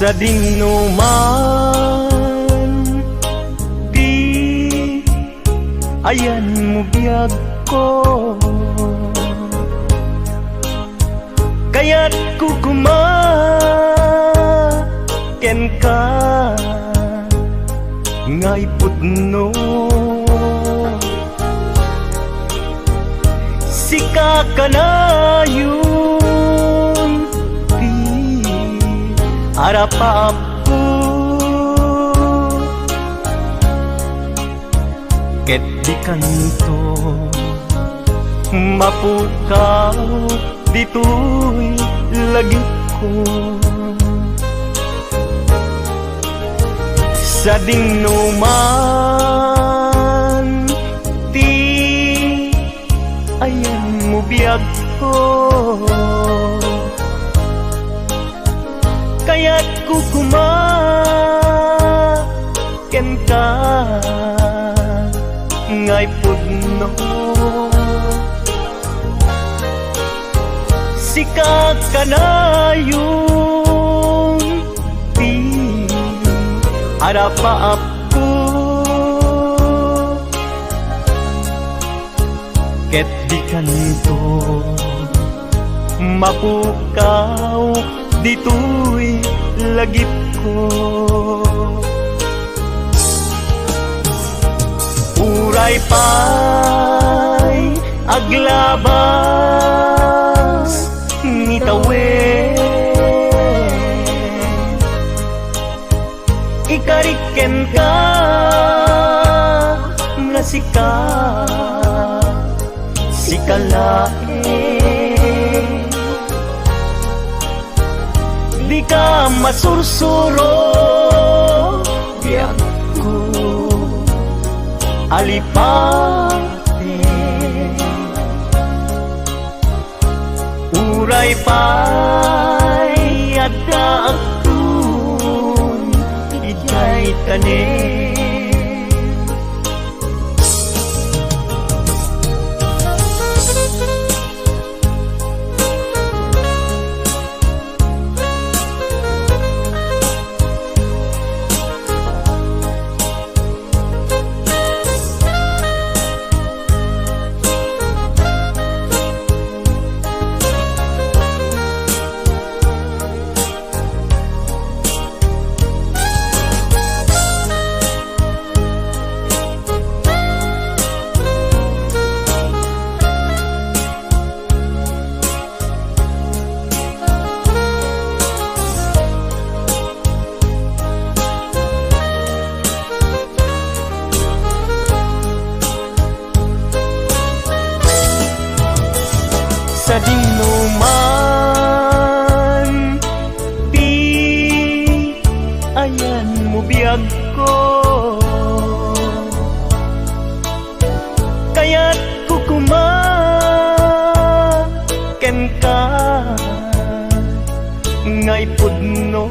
sa dinuman, di ayan mo biyag ko, kaya't kukumaken ka ngay pudno. Sika ka na yun, di harap ko, ket di kanto mapukaw dito'y lagi ko. Sa dinuman, di ayan mo biyag ko, kaya't kukumaken ka ngay pudno. Sika ka na yung di harap ko, ket di kanto mapukaw dito'y lagip ko. Uray pa'y aglabas ngitawin, ikariken ka nga sika sikalain, di ka masursuro biyak ko alipate. Uray pa'y adda akun ijay tanin, sa dinuman, di ayan mo biyag ko, kaya't kukumaken ka ngay pudno.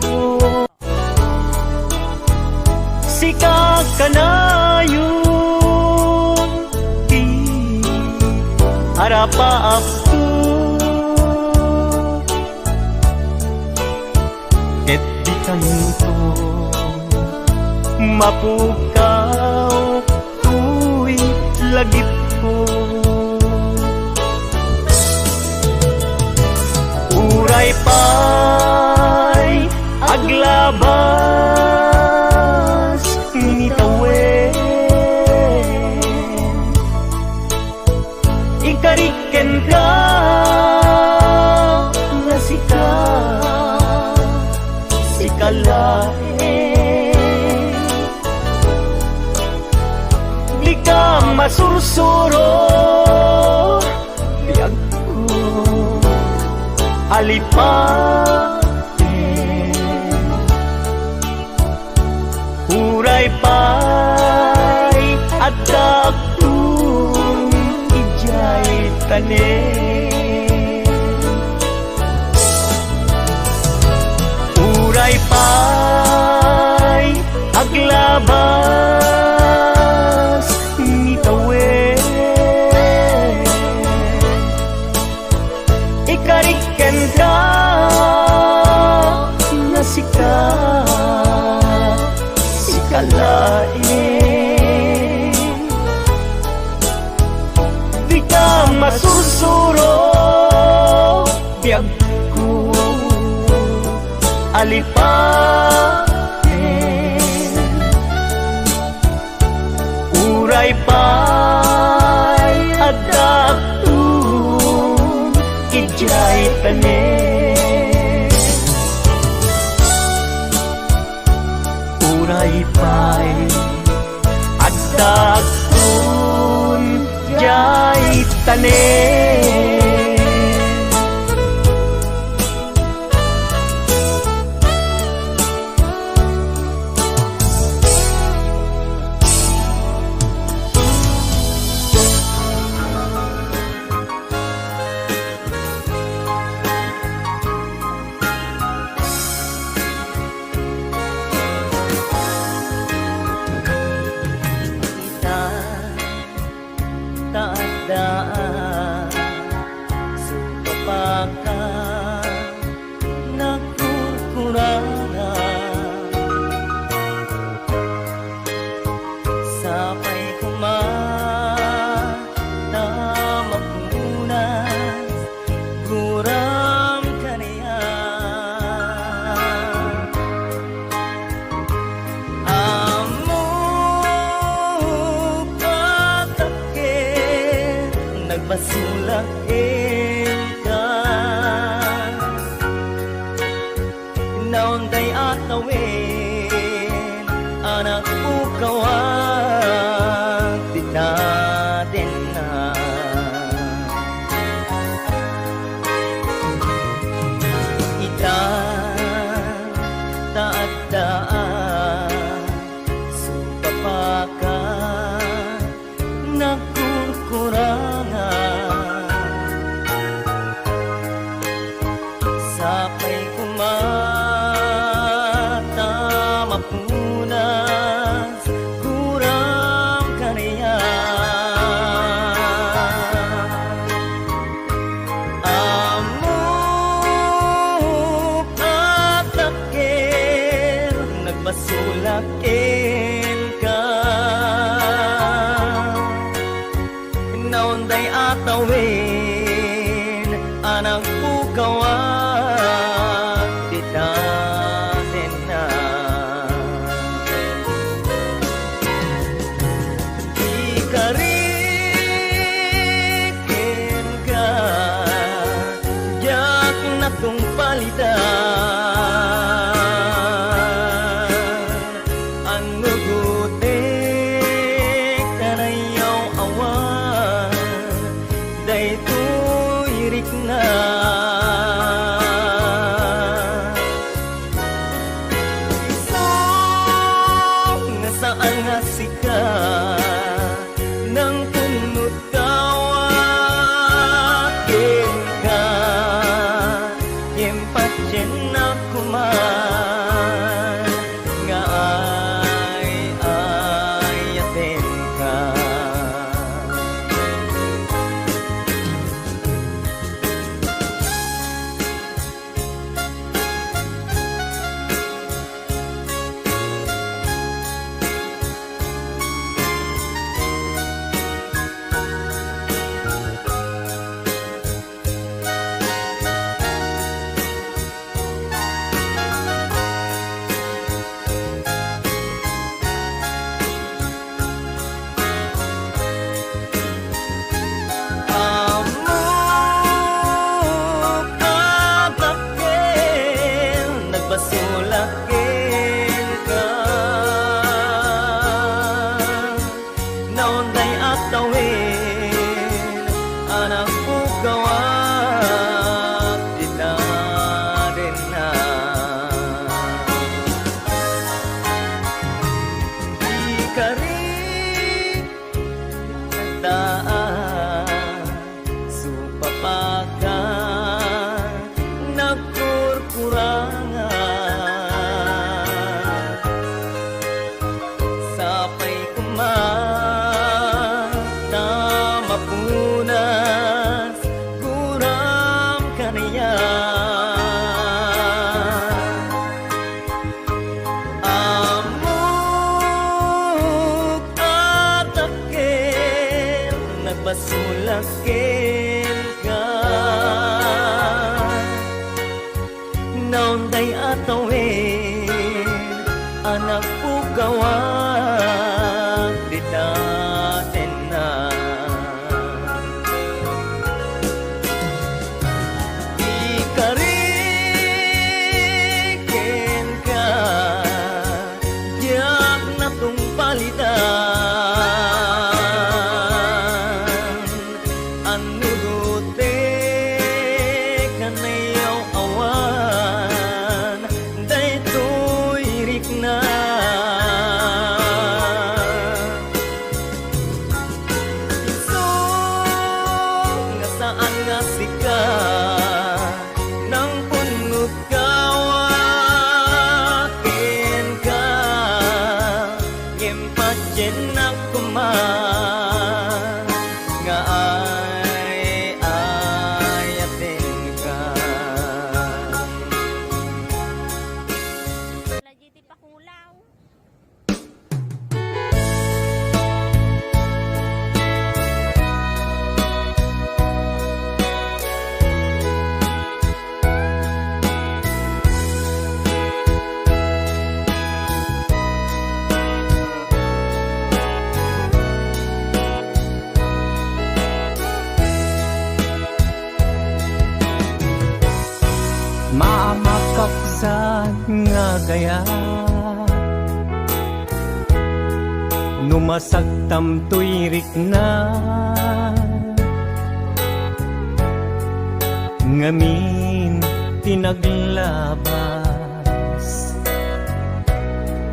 Sika ka na yun, di harap ko, ket di kanto mapukaw tuy lagip ko. Uray pa'y aglabas ngitawin, ikariken ka nga sika sikalain, di ka masursuro biag ko alipate. Uray pa'y adda akun ijay tanin, uray pa'y aglabas ngitawin, ikariken ka nga sika masursuro biyag ko alipatin uray pa'y adaptun ijay tanen uray pa'y adaptun jay tanen taadaan supapaka nakukurangan sapay kumatamakmunas kuram kaniya basulakin ka naunday atawin anak ko kawan di natin na itang taadaan supapaka nakukurangan sapay kumata-mapunas kuram kaniya amok atakir nagbasulakin ka naunday atawin anang pukawan di natin na ikarikin ka yak na kong palitan ang nugutik kanayaw awan daytoy rikna saan nga sika ng punot tawakin ka impatyen na kuman nga ay atin ka basulakin ka naunday atawin anak pukawan di natin na ikarin nagdaan supapakan nagkurkurangan sapay kumata-mapunas kuram kaniya amok atakil nagbasulakin anak pugawa di daten na ikarikin ka diyak na tong palitan anudote kanayaw awan daytoy rik na so nga saan nga sika nang punot kawakin ka ngempatyen na kuman nga ay ayatin ka Lagi ti pakulaw. mamakaksan nga gaya numasagtam tuyrik na ngamin tinaglabas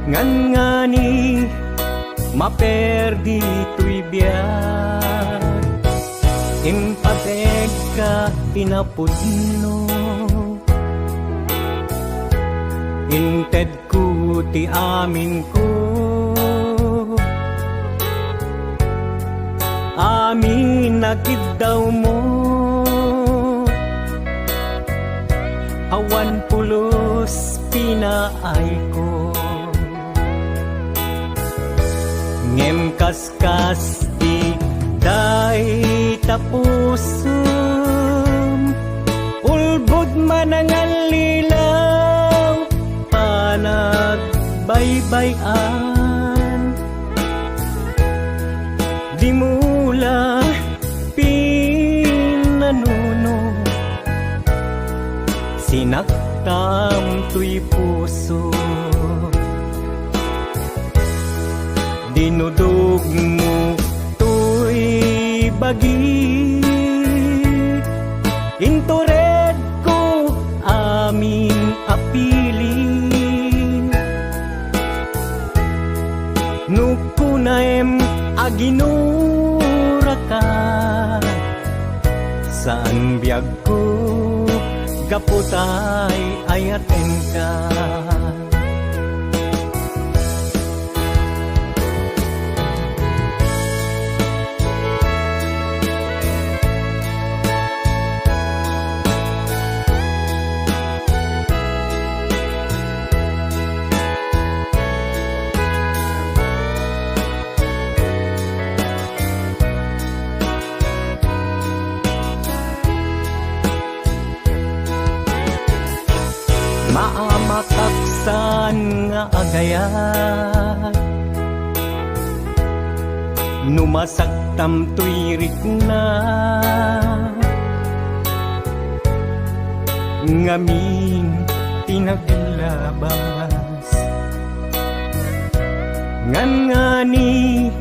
ngan ngani maperdi tuy biyak impateg ka inapudno inted ku ti amin ko amin nakid daw mo awan pulos pinaay ko ngem kaskas di day tapusum ulbod manangal lilaw panagbaybayan di mula pinanuno sinaktam tuy puso dinudog mo tuy bagi intured ko aming apili nukunaem aginura ka saan biyag ko gaputay ayaten ka maamataksan nga agaya numasagtam tuyrik na ngamin tinaglabas ngan ngani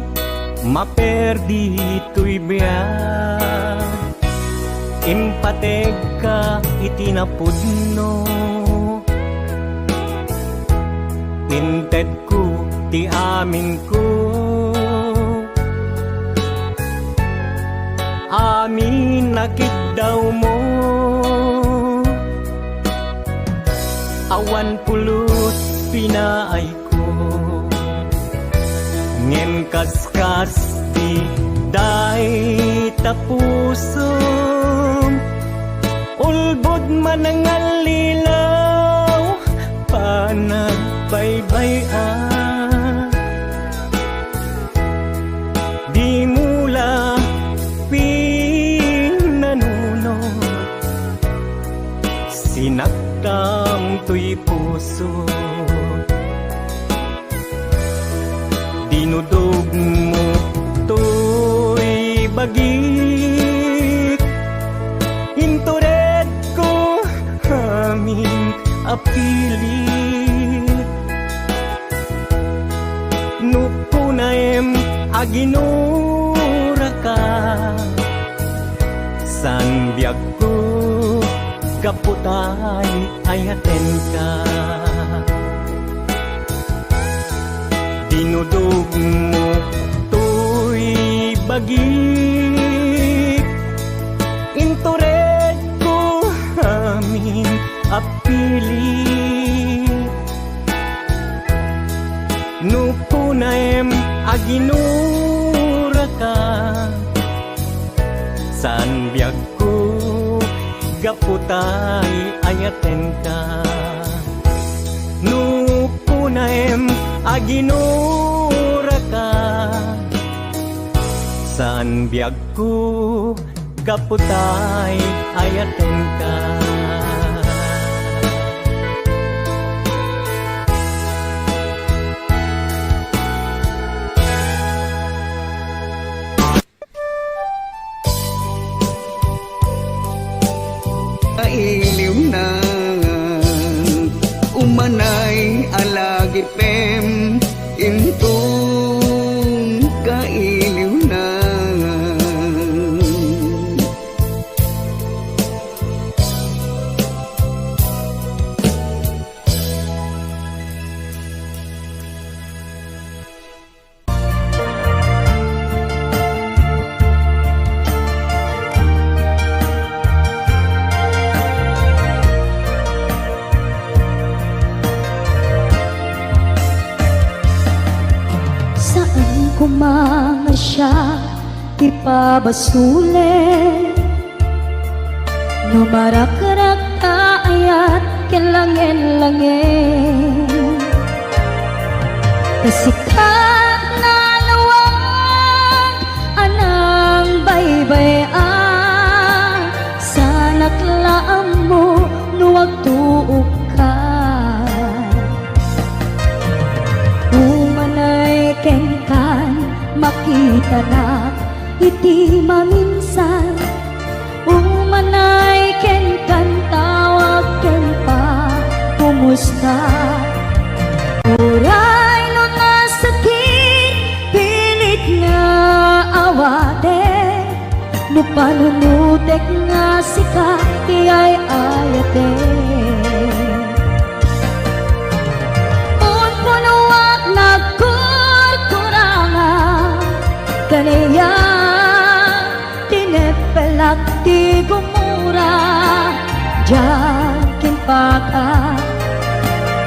maperdi tuy biyak impateg ka itinapudno inted ku ti amin ko amin nakid daw mo awan pulos pinaay ko ngem kaskas di day tapusum ulbod manangal lilaw panagbaybayan di mula pinanuno sinaktam tuy puso dinudog mo to'y bagik. Intured ko aming apilit. Nupunaem aginura ka, san biyag ko kaputay ayaten ka. Dinudog mo to'y bagik. Intured ko aming apilit. Nupunaem aginura ka, san biyag ko gaputay ayaten ka. Nupunaem aginura ka, san biyag ko gaputay ayaten ka. Iliw na umanay alagipem intong kailiw na. Kumanga siya, ipabasule. Numarak-rak ayat kilangin-langin. Kasikat na lawag, anang baybayan. Sa naklaan mo, nuwag tuog ka. Umanay kengkan, makita na iti maminsan. Umanay kengkan, tawag ken pa, kumusta? Uray no nasakit, pilit nga awate. No panunutek nga sika, iyay ayate. Unpunuak nagkurkurangan, kaniya tinepelak ti gumura. Diyan kinpaka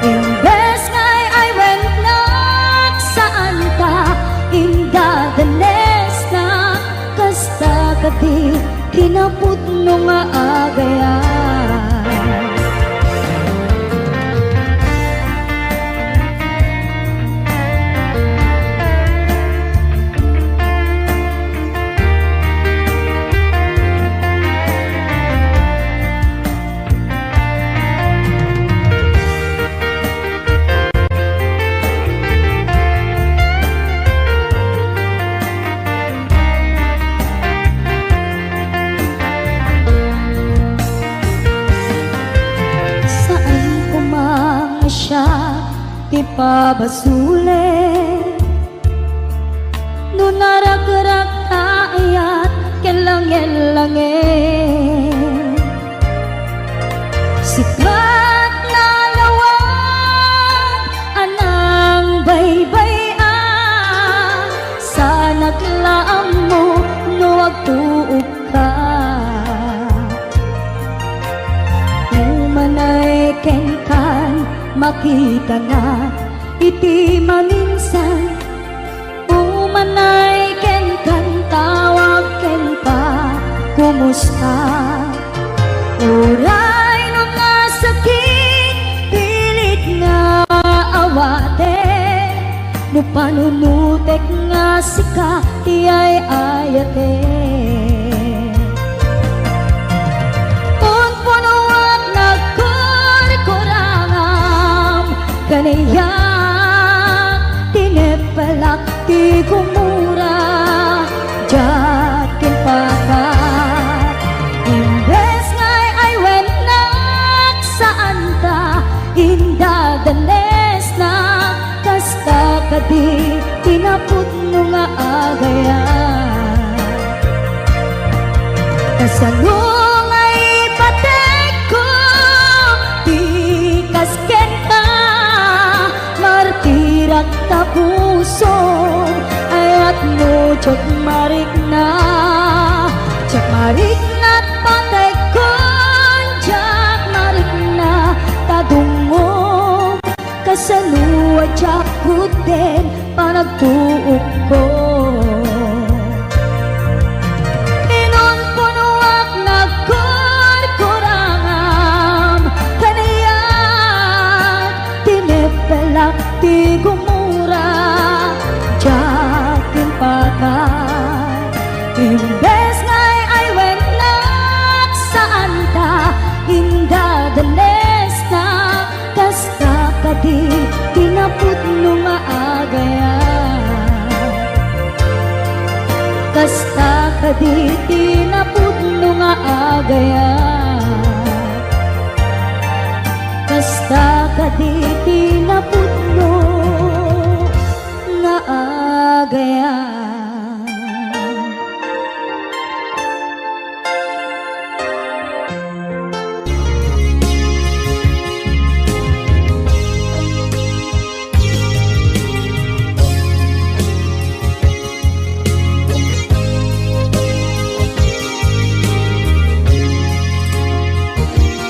imbes ngay ay wennak saan ta indadanes na kasta kati kinaput no nga agayan. Ipabasule no narag-rag ayat kelangin-langin. Sikat na lawag, anang baybayan. Sa naglaam mo, nuwag tuog ka. Umanay kengkan, makita na iti maminsan. Umanay ken kan, tawag ken pa, kumusta? Uray no nga sakit, pilit nga awate. No panunutek nga sika, iyay ayate. Unpunuak nagkurkurangam, kaniya tinepelak ti kumura jakin paka imbes ngay ay wenak saan ta indadanes na kasta kadi tinapot mo nga agayan kasalong ay patek ko di kasken ka martirak tapuso ayat mo chok marik na patek ko jak marik na tadungo kasaluwa jak kuten panagtuok ko inon punuak nagkurkurangam kaniyak tinipelak ti gumura jakin patay imbes ngay ay wenak saan ta indadales na kasta kadi tinaput no nga agayan kasta kadi tinaput no nga agayan kasta kadi tinaput no nga agayan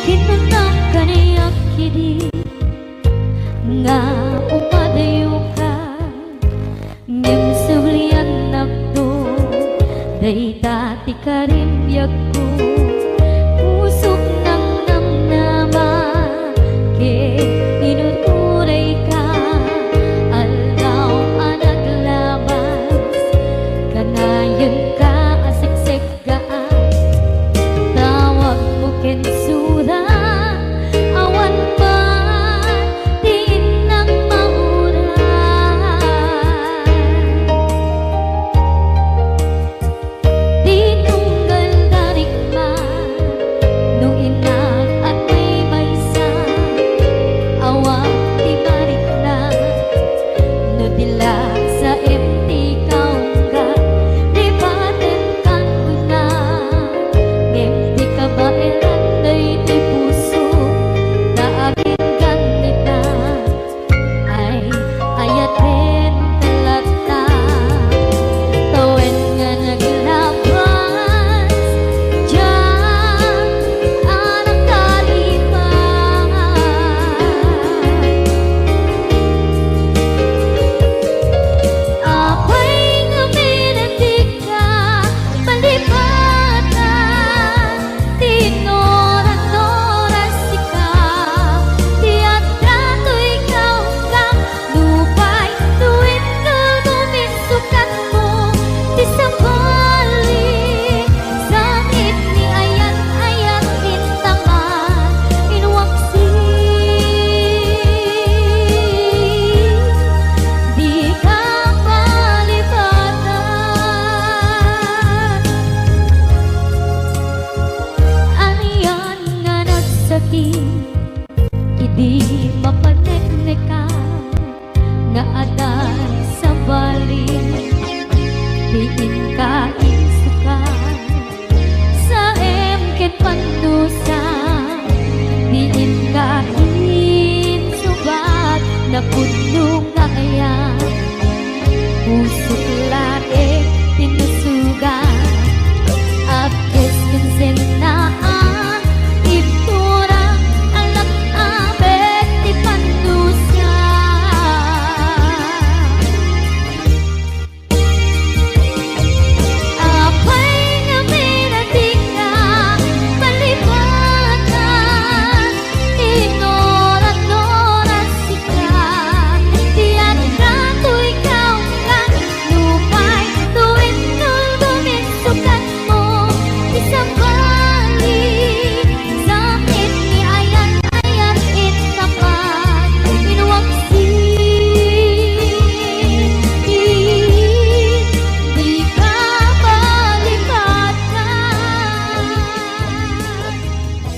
Hinunang kaniyak kidi nga upadayo ka ngem sublian nakto day dati ka rin biyak ko pusok ng namnama ke tinuturay ka alaw anaglabas kanayan ka asiksik gaan tawag mo kensura awan man din ng mauran tinunggal darik man nung inak at may maysa awang tibarik na no dilag sa empty kaungga di baten kan una empty ka ba eran day ti puso na aking ganita ay ayaten talata tawen nga naglabas dyan anak kalipan apay nga minantik ka palipatan tinoran-noras ikaw di at trato ikaw lang lupay tuwid ka guminsukat mo di sakali sangit ni ayat-ayat intaman inwaksi di ka palipatan aniyan nga nagsakit idi mapaneknekan nga